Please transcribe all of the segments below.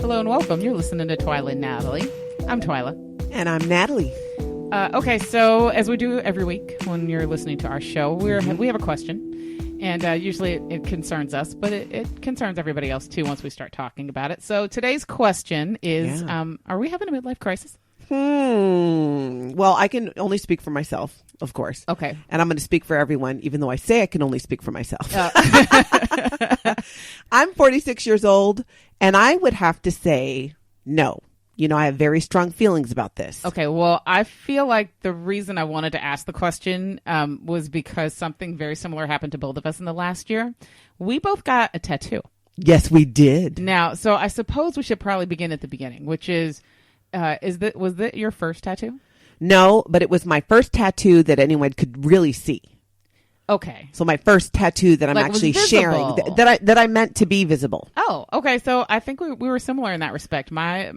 Hello and welcome. You're listening to Twyla and Natalie. I'm Twyla. And I'm Natalie. Okay, so as we do every week when you're listening to our show, we have a question. And usually it concerns us, but it concerns everybody else too once we start talking about it. So today's question is, are we having a midlife crisis? Well, I can only speak for myself, of course. Okay. And I'm going to speak for everyone, even though I say I can only speak for myself. I'm 46 years old, and I would have to say no. You know, I have very strong feelings about this. Okay, well, I feel like the reason I wanted to ask the question was because something very similar happened to both of us in the last year. We both got a tattoo. Yes, we did. Now, so I suppose we should probably begin at the beginning, which is was that your first tattoo? No, but it was my first tattoo that anyone could really see. Okay. So my first tattoo that I'm actually sharing, that I meant to be visible. Oh, okay. So I think we were similar in that respect. My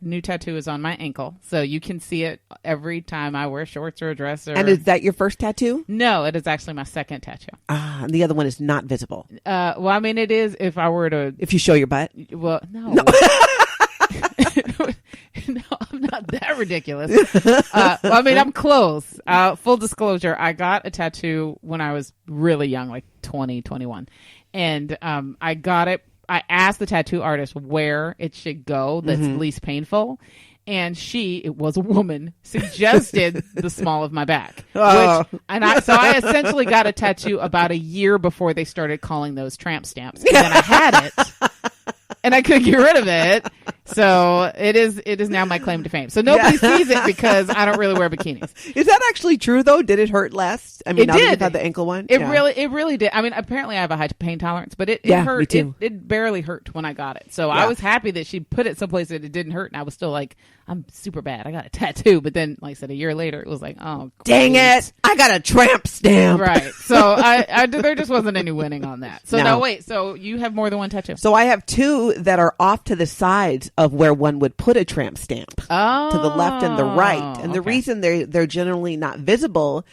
new tattoo is on my ankle, so you can see it every time I wear shorts or a dress. And is that your first tattoo? No, it is actually my second tattoo. And the other one is not visible. Well, I mean, it is if I were to... If you show your butt? Well, no. No, I'm not that ridiculous. Well, I mean, I'm close. Full disclosure, I got a tattoo when I was really young, like 20, 21. And I got it. I asked the tattoo artist where it should go that's least painful. And it was a woman, suggested the small of my back. So I essentially got a tattoo about a year before they started calling those tramp stamps. And then I had it. And I couldn't get rid of it. So it is now my claim to fame. So nobody sees it because I don't really wear bikinis. Is that actually true though? Did it hurt less? I mean, it did. You've had the ankle one? It really did. I mean, apparently I have a high pain tolerance, but it hurt. Me too. It barely hurt when I got it. So I was happy that she put it someplace that it didn't hurt. And I was still like, I'm super bad. I got a tattoo. But then, like I said, a year later, it was like, oh, dang it. I got a tramp stamp. Right. So I there just wasn't any winning on that. So now wait. So you have more than one tattoo? So I have two that are off to the sides of where one would put a tramp stamp. Oh. To the left and the right. And the reason they're generally not visible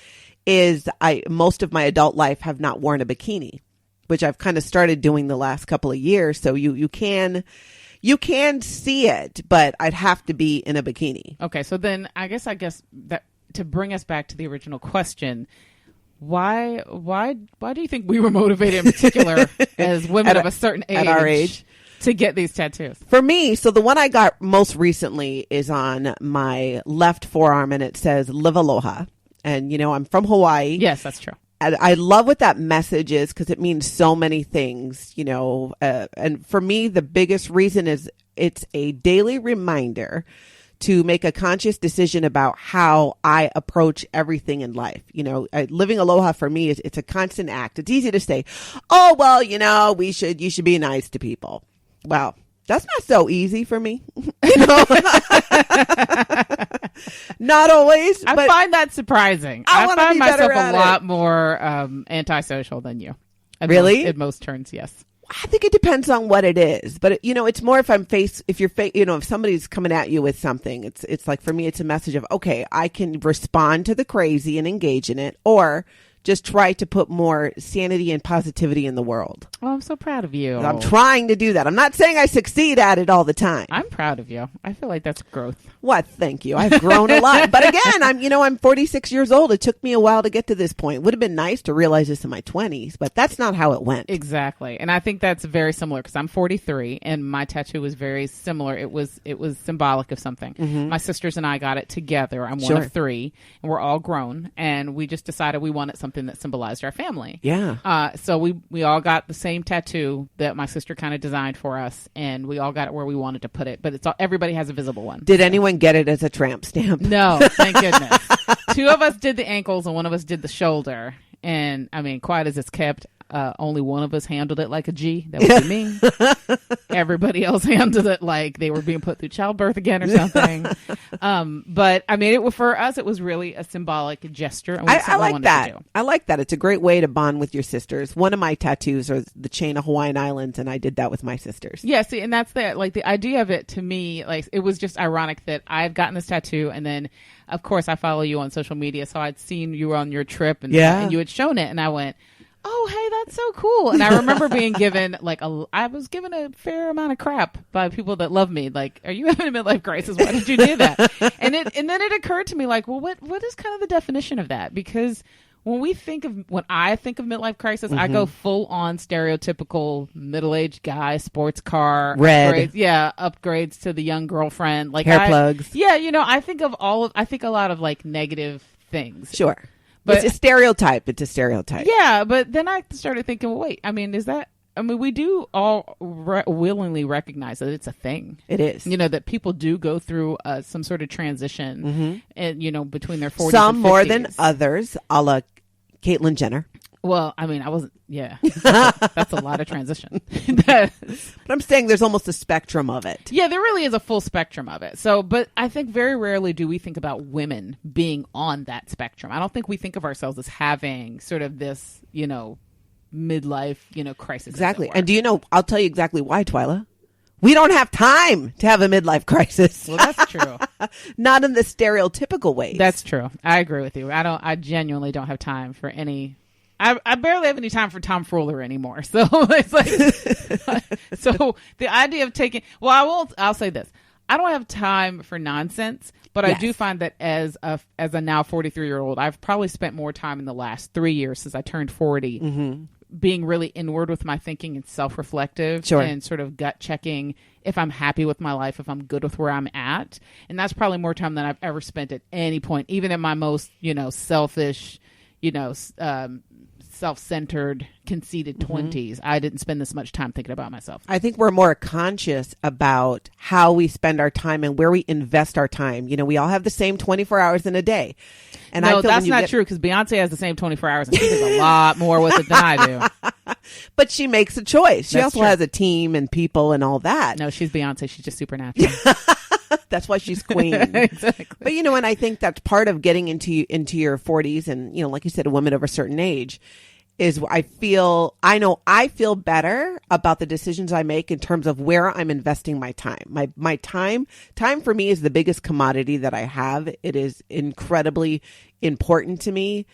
is most of my adult life have not worn a bikini, which I've kind of started doing the last couple of years. So you can see it, but I'd have to be in a bikini. Okay, so then I guess that to bring us back to the original question, why do you think we were motivated in particular as women of a certain age, at our age, to get these tattoos? For me, so the one I got most recently is on my left forearm, and it says "Live Aloha." And you know, I'm from Hawaii. Yes, that's true. I love what that message is because it means so many things, you know. And for me, the biggest reason is it's a daily reminder to make a conscious decision about how I approach everything in life. You know, living aloha for me it's a constant act. It's easy to say, oh, well, you know, you should be nice to people. Well, that's not so easy for me. You know? Not always. I find that surprising. I find myself a lot more antisocial than you. Really? In most turns, yes. I think it depends on what it is, but you know, it's more if if somebody's coming at you with something, it's like for me, it's a message of, okay, I can respond to the crazy and engage in it, or just try to put more sanity and positivity in the world. Oh, I'm so proud of you. I'm trying to do that. I'm not saying I succeed at it all the time. I'm proud of you. I feel like that's growth. What? Thank you. I've grown a lot. But again, I'm 46 years old. It took me a while to get to this point. It would have been nice to realize this in my 20s, but that's not how it went. Exactly. And I think that's very similar because I'm 43 and my tattoo was very similar. It was symbolic of something. Mm-hmm. My sisters and I got it together. I'm one of three and we're all grown, and we just decided we wanted something that symbolized our family. Yeah. So we all got the same tattoo that my sister kind of designed for us, and we all got it where we wanted to put it. But everybody has a visible one. Did anyone get it as a tramp stamp? No, thank goodness. Two of us did the ankles, and one of us did the shoulder. And I mean, quiet as it's kept, only one of us handled it like a G. That would be me. Everybody else handled it like they were being put through childbirth again or something. But I mean, for us, it was really a symbolic gesture. And I like that. I like that. It's a great way to bond with your sisters. One of my tattoos are the chain of Hawaiian Islands, and I did that with my sisters. Yeah, see, and that's the idea of it to me. Like, it was just ironic that I've gotten this tattoo, and then, of course, I follow you on social media, so I'd seen you on your trip, and you had shown it, and I went, oh, hey, that's so cool. And I remember being given I was given a fair amount of crap by people that love me. Like, are you having a midlife crisis? Why did you do that? And then it occurred to me, like, well, what is kind of the definition of that? Because when I think of midlife crisis, I go full on stereotypical middle-aged guy, sports car, red, upgrades to the young girlfriend, like hair plugs. Yeah, I think a lot of like negative things. Sure, but it's a stereotype. Yeah, but then I started thinking, well, wait, we do all willingly recognize that it's a thing. It is. That people do go through some sort of transition, and between their 40s some and 50s. more than others, a la Caitlyn Jenner. Well, I wasn't. Yeah, that's a lot of transition. But I'm saying there's almost a spectrum of it. Yeah, there really is a full spectrum of it. So, but I think very rarely do we think about women being on that spectrum. I don't think we think of ourselves as having sort of this, midlife, crisis. Exactly. And do you know, I'll tell you exactly why, Twyla. We don't have time to have a midlife crisis. Well, that's true. Not in the stereotypical ways. That's true. I agree with you. I genuinely don't have time for any. I barely have any time for tomfoolery anymore. So it's like, so the idea of taking, I'll say this. I don't have time for nonsense, but I do find that as a now 43-year-old, I've probably spent more time in the last 3 years since I turned 40 being really inward with my thinking and self-reflective and sort of gut checking if I'm happy with my life, if I'm good with where I'm at. And that's probably more time than I've ever spent at any point, even in my most, selfish, self-centered, conceited 20s. I didn't spend this much time thinking about myself. I think we're more conscious about how we spend our time and where we invest our time. We all have the same 24 hours in a day. And no, that's not true, because Beyonce has the same 24 hours and she does a lot more with it than I do. But she makes a choice. She also has a team and people and all that. No, she's Beyonce. She's just supernatural. That's why she's queen. Exactly. But, and I think that's part of getting into your 40s and, like you said, a woman of a certain age is I feel better about the decisions I make in terms of where I'm investing my time. My time for me is the biggest commodity that I have. It is incredibly important to me.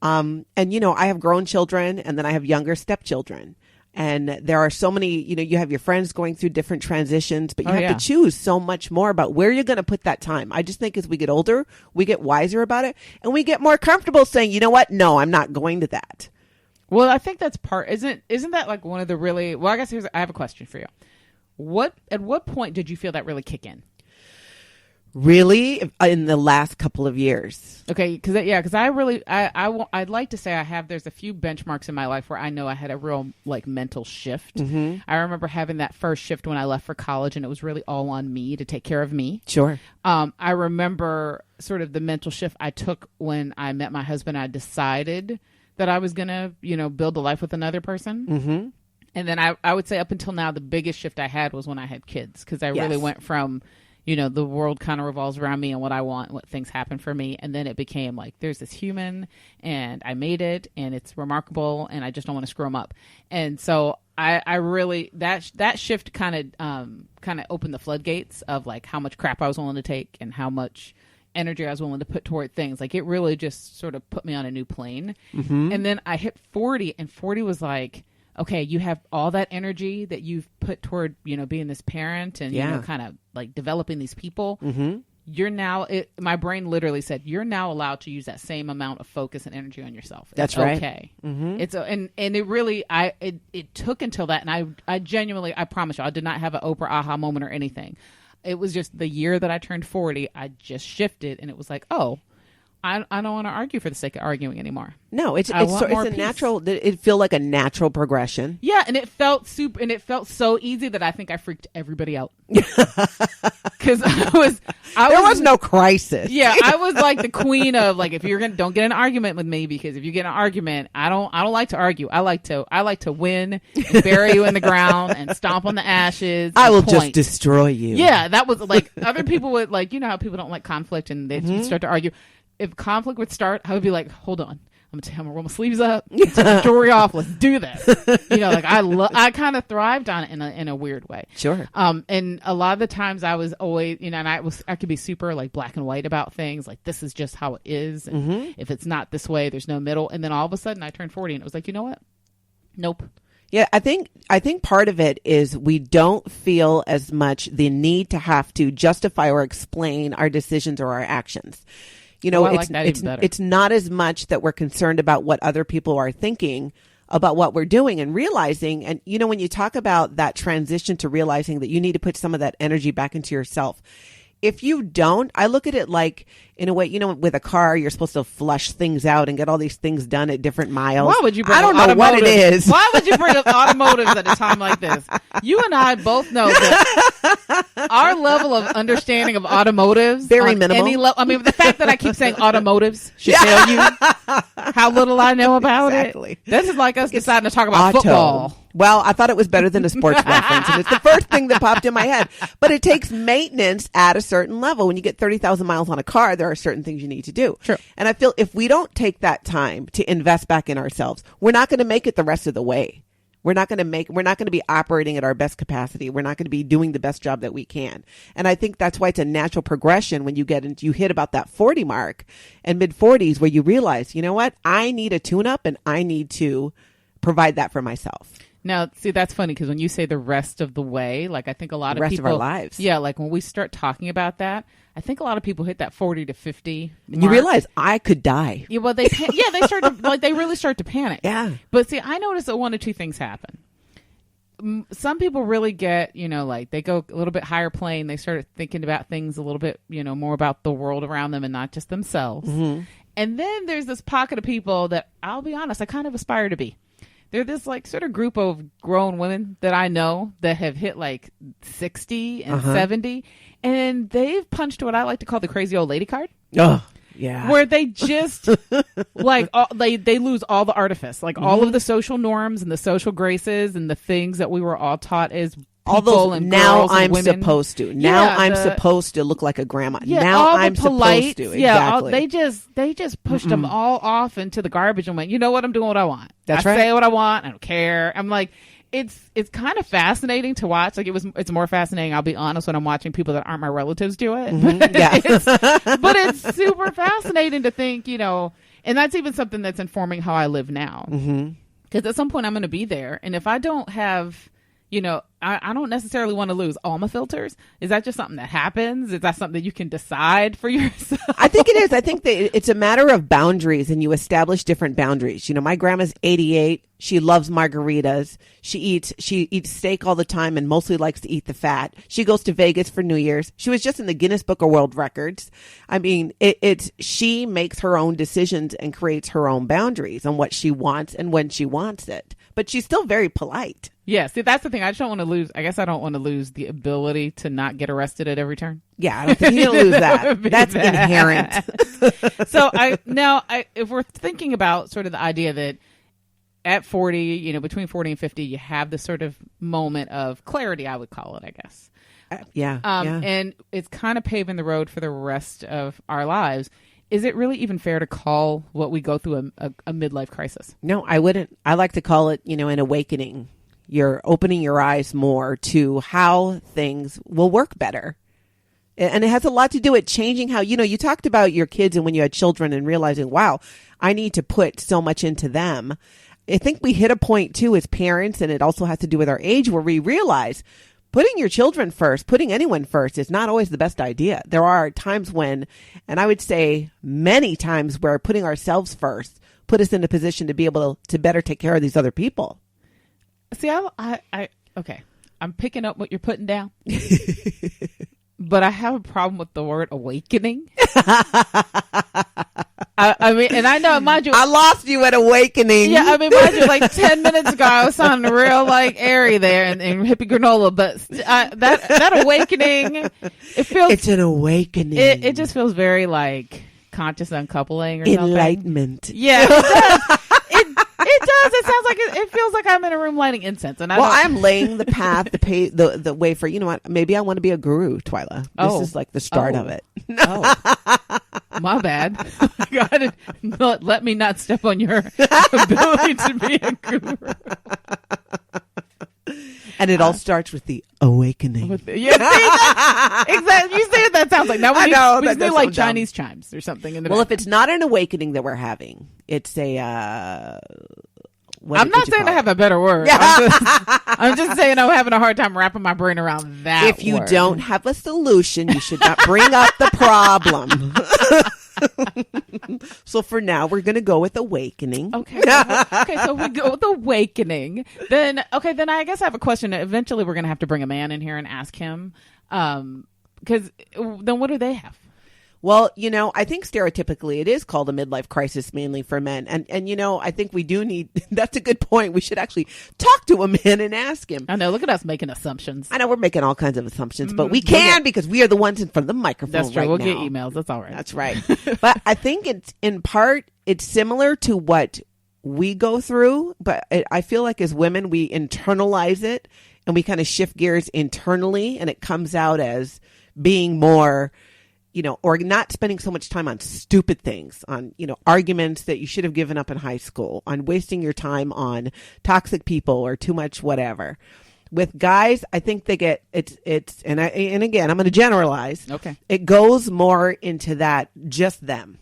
And, I have grown children and then I have younger stepchildren. And there are so many, you have your friends going through different transitions, but you have to choose so much more about where you're going to put that time. I just think as we get older, we get wiser about it and we get more comfortable saying, you know what? No, I'm not going to that. Well, I think that's isn't that like one of the really, I guess I have a question for you. At what point did you feel that really kick in? Really, in the last couple of years. Okay, because I'd like to say there's a few benchmarks in my life where I know I had a real mental shift. I remember having that first shift when I left for college, and it was really all on me to take care of me. Sure. I remember sort of the mental shift I took when I met my husband. I decided that I was gonna, build a life with another person. And then I would say up until now, the biggest shift I had was when I had kids, because I really went from, the world kind of revolves around me and what I want, what things happen for me. And then it became like, there's this human and I made it and it's remarkable and I just don't want to screw them up. And so I really, that shift kind of opened the floodgates of like how much crap I was willing to take and how much energy I was willing to put toward things. Like it really just sort of put me on a new plane. And then I hit 40 and 40 was like, okay, you have all that energy that you've put toward, being this parent and, kind of like developing these people. You're now, my brain literally said, you're now allowed to use that same amount of focus and energy on yourself. That's right. Okay. It's and it really, it took until that. And I genuinely, I promise you, I did not have an Oprah aha moment or anything. It was just the year that I turned 40, I just shifted and it was like, oh, I don't want to argue for the sake of arguing anymore. No, it's a natural. It feel like a natural progression. Yeah, and it felt so easy that I think I freaked everybody out. Because there was no crisis. Yeah, I was like the queen of like, if don't get in an argument with me, because if you get in an argument, I don't like to argue. I like to win, and bury you in the ground, and stomp on the ashes. I will just destroy you. Yeah, that was like other people would like, how people don't like conflict and they start to argue. If conflict would start, I would be like, hold on. I'm gonna roll my sleeves up, take the jewelry off. Let's do this. You know, like I kind of thrived on it in a weird way. Sure. And a lot of the times I was always, you know, and I could be super like black and white about things. Like, this is just how it is. And if it's not this way, there's no middle. And then all of a sudden I turned 40 and it was like, you know what? Nope. Yeah, I think part of it is we don't feel as much the need to have to justify or explain our decisions or our actions. You know, it's not as much that we're concerned about what other people are thinking about what we're doing and realizing. And, you know, when you talk about that transition to realizing that you need to put some of that energy back into yourself, if you don't, I look at it like, in a way, you know, with a car, you're supposed to flush things out and get all these things done at different miles. Why would you bring I don't know what it is. Why would you bring up automotives at a time like this? You and I both know that our level of understanding of automotives, very minimal. I mean, the fact that I keep saying automotives should tell you how little I know about it. This is like us deciding to talk about football. Well, I thought it was better than a sports reference, and it's the first thing that popped in my head. But it takes maintenance at a certain level. When you get 30,000 miles on a car, there are certain things you need to do. True. And I feel if we don't take that time to invest back in ourselves, we're not going to make it the rest of the way. We're not going to be operating at our best capacity. We're not going to be doing the best job that we can. And I think that's why it's a natural progression when you hit about that 40 mark and mid 40s where you realize, you know what? I need a tune up and I need to provide that for myself. Now, see, that's funny because when you say the rest of the way, like I think a lot of rest people, of our lives. Yeah, like when we start talking about that, I think a lot of people hit that 40 to 50 mark. You realize I could die. Yeah, well, they start to, like, they really start to panic. Yeah. But see, I noticed that one of two things happen. Some people really get, you know, like they go a little bit higher plane. They start thinking about things a little bit, you know, more about the world around them and not just themselves. Mm-hmm. And then there's this pocket of people that, I'll be honest, I kind of aspire to be. They're this like sort of group of grown women that I know that have hit like 60 and 70, and they've punched what I like to call the crazy old lady card. Oh, yeah. Where they just like they lose all the artifice, like all of the social norms and the social graces and the things that we were all taught as all those. And now I'm women. supposed to. Now I'm supposed to look like a grandma. Yeah, now I'm supposed to. Exactly. They just pushed them all off into the garbage and went, you know what? I'm doing what I want. That's I right. say what I want. I don't care. I'm like, it's kind of fascinating to watch. Like it's more fascinating, I'll be honest, when I'm watching people that aren't my relatives do it. Mm-hmm. Yeah. But it's super fascinating to think, you know, and that's even something that's informing how I live now. Because at some point I'm going to be there. And if I don't have, you know, I don't necessarily want to lose all my filters. Is that just something that happens? Is that something that you can decide for yourself? I think it is. I think that it's a matter of boundaries, and you establish different boundaries. You know, my grandma's 88. She loves margaritas. She eats steak all the time and mostly likes to eat the fat. She goes to Vegas for New Year's. She was just in the Guinness Book of World Records. I mean, she makes her own decisions and creates her own boundaries on what she wants and when she wants it. But she's still very polite. Yeah, see, that's the thing. I just don't want to lose. I guess I don't want to lose the ability to not get arrested at every turn. Yeah, I don't think you'll lose that. That's inherent. So if we're thinking about sort of the idea that at 40, you know, between 40 and 50, you have this sort of moment of clarity, I would call it, I guess. Yeah. And it's kind of paving the road for the rest of our lives. Is it really even fair to call what we go through a midlife crisis? No, I wouldn't. I like to call it, you know, an awakening. You're opening your eyes more to how things will work better. And it has a lot to do with changing how, you know, you talked about your kids and when you had children and realizing, wow, I need to put so much into them. I think we hit a point too as parents, and it also has to do with our age, where we realize putting your children first, putting anyone first is not always the best idea. There are times when, and I would say many times, where putting ourselves first put us in a position to be able to better take care of these other people. See, okay. I'm picking up what you're putting down. But I have a problem with the word awakening. I mean, and I know, mind you, I lost you at awakening. Yeah, I mean, mind you, like 10 minutes ago, I was sounding real like airy there and hippie granola, but that awakening, it's an awakening. It just feels very like conscious uncoupling or enlightenment. Something. Yeah, it does. It does. It sounds like it feels like I'm in a room lighting incense, and I'm laying the path, the way for, you know what? Maybe I want to be a guru, Twyla. This is like the start of it. My bad. God, let me not step on your ability to be a guru. And it all starts with the awakening. Exactly. You say it, that sounds like that. We need like Chinese chimes or something in the Well, if it's not an awakening that we're having, it's a. I'm not saying I have a better word. Yeah. I'm just saying I'm having a hard time wrapping my brain around that. If you don't have a solution, you should not bring up the problem. So for now, we're going to go with awakening. Okay. So we go with awakening. Then I guess I have a question. Eventually, we're going to have to bring a man in here and ask him. Because then what do they have? Well, I think stereotypically it is called a midlife crisis mainly for men. And I think we do need, that's a good point. We should actually talk to a man and ask him. I know, look at us making assumptions. I know we're making all kinds of assumptions, but we can because we are the ones in front of the microphone that's true. right we'll now. Get emails. That's all right. That's right. But I think it's in part, it's similar to what we go through. But I feel like as women, we internalize it and we kind of shift gears internally and it comes out as being more, or not spending so much time on stupid things, on, arguments that you should have given up in high school, on wasting your time on toxic people or too much whatever. With guys, I think they get and again, I'm going to generalize. Okay. It goes more into that just them.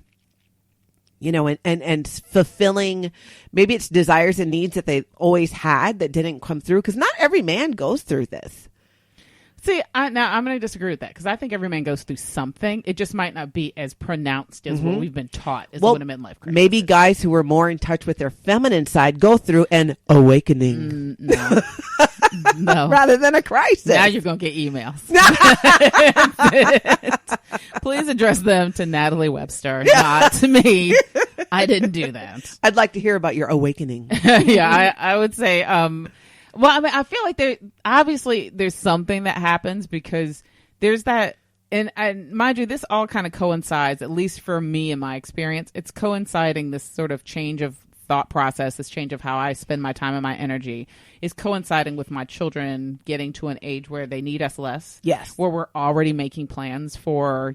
And fulfilling, maybe it's desires and needs that they always had that didn't come through, because not every man goes through this. See, now I'm going to disagree with that because I think every man goes through something. It just might not be as pronounced as what we've been taught as what a midlife crisis. Maybe guys who are more in touch with their feminine side go through an awakening. No. No. Rather than a crisis. Now you're going to get emails. Please address them to Natalie Webster, not to me. I didn't do that. I'd like to hear about your awakening. Yeah, I would say... well, I mean, I feel like there's something that happens because there's that, and mind you, this all kind of coincides, at least for me in my experience, it's coinciding, this sort of change of thought process, this change of how I spend my time and my energy is coinciding with my children getting to an age where they need us less. Yes. Where we're already making plans for,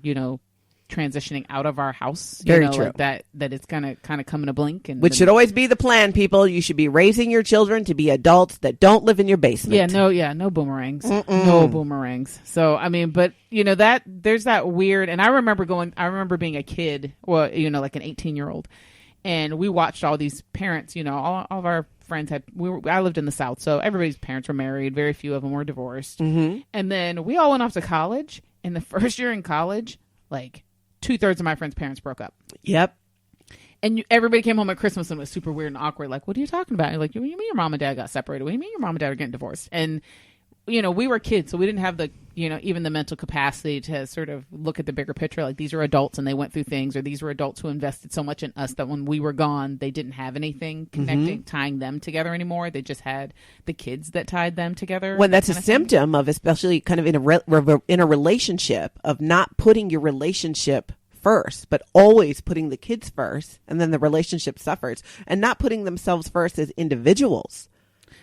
transitioning out of our house. Very true. Like that it's gonna kind of come in a blink. Which should always be the plan, people. You should be raising your children to be adults that don't live in your basement. No boomerangs. No boomerangs. So, I mean, but that there's that weird, and I remember being a kid, well, like an 18-year-old, and we watched all these parents, all of our friends I lived in the South, so everybody's parents were married. Very few of them were divorced. Mm-hmm. And then we all went off to college, and the first year in college, like 2/3 of my friends' parents broke up. Yep. And everybody came home at Christmas and it was super weird and awkward. Like, what are you talking about? And you're like, you mean your mom and dad got separated? What do you mean your mom and dad are getting divorced? And, we were kids, so we didn't have the, even the mental capacity to sort of look at the bigger picture. Like, these are adults and they went through things, or these were adults who invested so much in us that when we were gone, they didn't have anything connecting, tying them together anymore. They just had the kids that tied them together. When that's a symptom of, especially kind of in a relationship, of not putting your relationship first, but always putting the kids first, and then the relationship suffers, and not putting themselves first as individuals.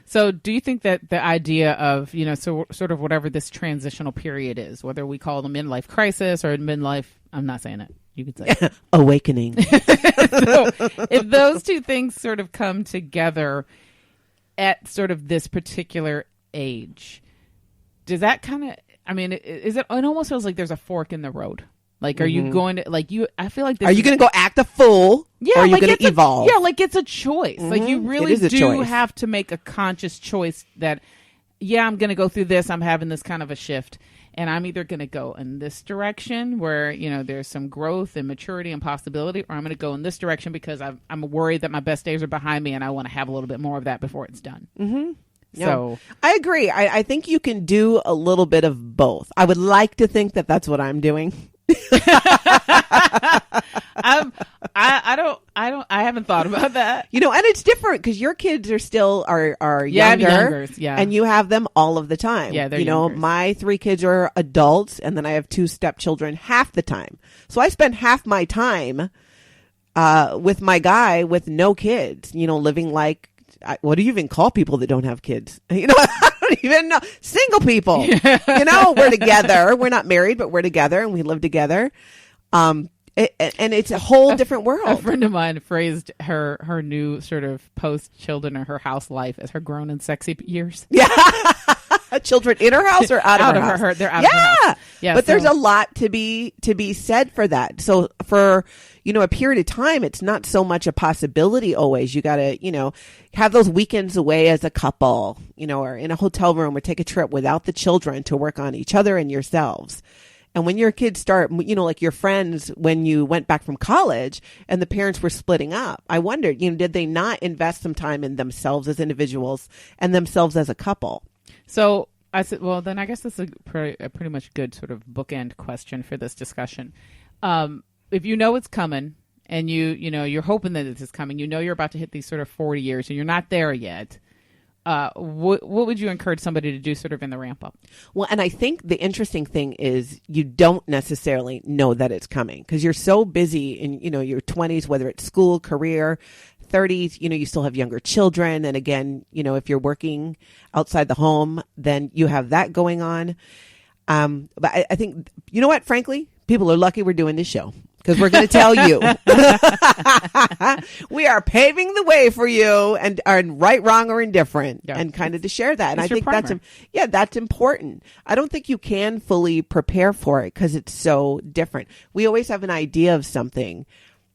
So do you think that the idea of, so sort of whatever this transitional period is, whether we call it a midlife crisis or a midlife, I'm not saying it, you could say it. Awakening. So if those two things sort of come together at sort of this particular age, does that kind of, I mean, it almost feels like there's a fork in the road. Like, are you going to, I feel like this are you going to go act a fool? Yeah. Or are you going to evolve? Like it's a choice. Like you really do have to make a conscious choice that, I'm going to go through this. I'm having this kind of a shift. And I'm either going to go in this direction where, there's some growth and maturity and possibility, or I'm going to go in this direction because I'm worried that my best days are behind me and I want to have a little bit more of that before it's done. Mm-hmm. So I agree. I think you can do a little bit of both. I would like to think that that's what I'm doing. I haven't thought about that. And it's different because your kids are still are younger, and you have them all of the time. Yeah, they're youngers. My 3 kids are adults, and then I have 2 stepchildren half the time. So I spend half my time with my guy with no kids. Living like, what do you even call people that don't have kids? I don't even know. Single people. We're together. We're not married, but we're together and we live together. And it's a whole different A world. friend of mine phrased her new sort of post children or her house life as her grown and sexy years. Yeah. Children in her house or out of her house? They're out of her house. Yeah, but there's a lot to be said for that. So for, a period of time, it's not so much a possibility always. You got to, have those weekends away as a couple, or in a hotel room or take a trip without the children to work on each other and yourselves. And when your kids start, like your friends, when you went back from college and the parents were splitting up, I wondered, did they not invest some time in themselves as individuals and themselves as a couple? So I said, well, then I guess this is a pretty much good sort of bookend question for this discussion. If you know it's coming and you're hoping that it is coming, you're about to hit these sort of 40 years and you're not there yet. What would you encourage somebody to do sort of in the ramp up? Well, and I think the interesting thing is you don't necessarily know that it's coming because you're so busy in, your 20s, whether it's school, career, 30s, you still have younger children. And again, if you're working outside the home, then you have that going on. But I think, you know what, frankly, people are lucky we're doing this show. Because we're going to tell you, we are paving the way for you and are right, wrong, or indifferent, and kind of to share that. And I think that's important. I don't think you can fully prepare for it because it's so different. We always have an idea of something.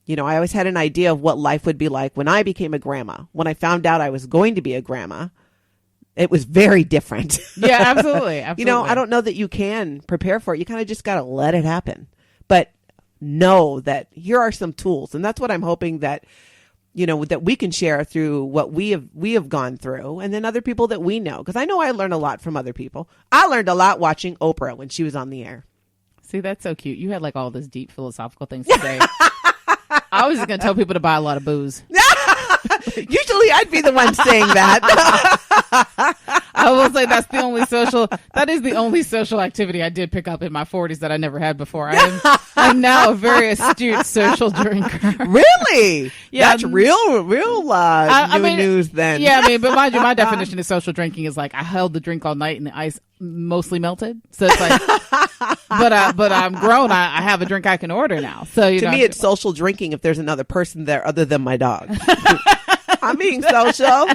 I always had an idea of what life would be like when I became a grandma. When I found out I was going to be a grandma, it was very different. Yeah, absolutely. Absolutely. I don't know that you can prepare for it. You kind of just got to let it happen. But know that here are some tools, and that's what I'm hoping that that we can share through what we have gone through, and then other people that we know, because I know I learned a lot from other people. I learned a lot watching Oprah when she was on the air. See, that's so cute. You had like all this deep philosophical things today. I was just gonna tell people to buy a lot of booze. Usually I'd be the one saying that. I will say that is the only social activity I did pick up in my 40s that I never had before. I'm now a very astute social drinker. Really? Yeah. That's real news then. Yeah, but mind you, my definition of social drinking is like I held the drink all night and the ice mostly melted. So it's like, but I'm grown. I have a drink I can order now. So to me, it's social drinking if there's another person there other than my dog. I'm being social.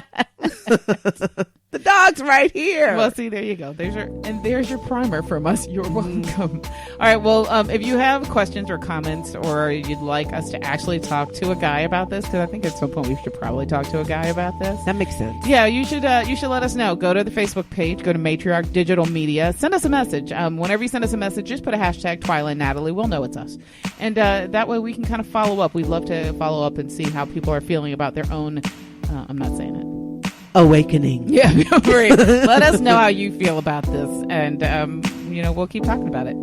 The dog's right here. Well, see, there you go. There's your primer from us. You're welcome. All right. Well, if you have questions or comments, or you'd like us to actually talk to a guy about this, because I think at some point we should probably talk to a guy about this. That makes sense. Yeah, you should let us know. Go to the Facebook page. Go to Matriarch Digital Media. Send us a message. Whenever you send us a message, just put a hashtag Twyla and Natalie. We'll know it's us, and that way we can kind of follow up. We'd love to follow up and see how people are feeling about their own. I'm not saying it. Awakening. Yeah, great. Let us know how you feel about this, and we'll keep talking about it.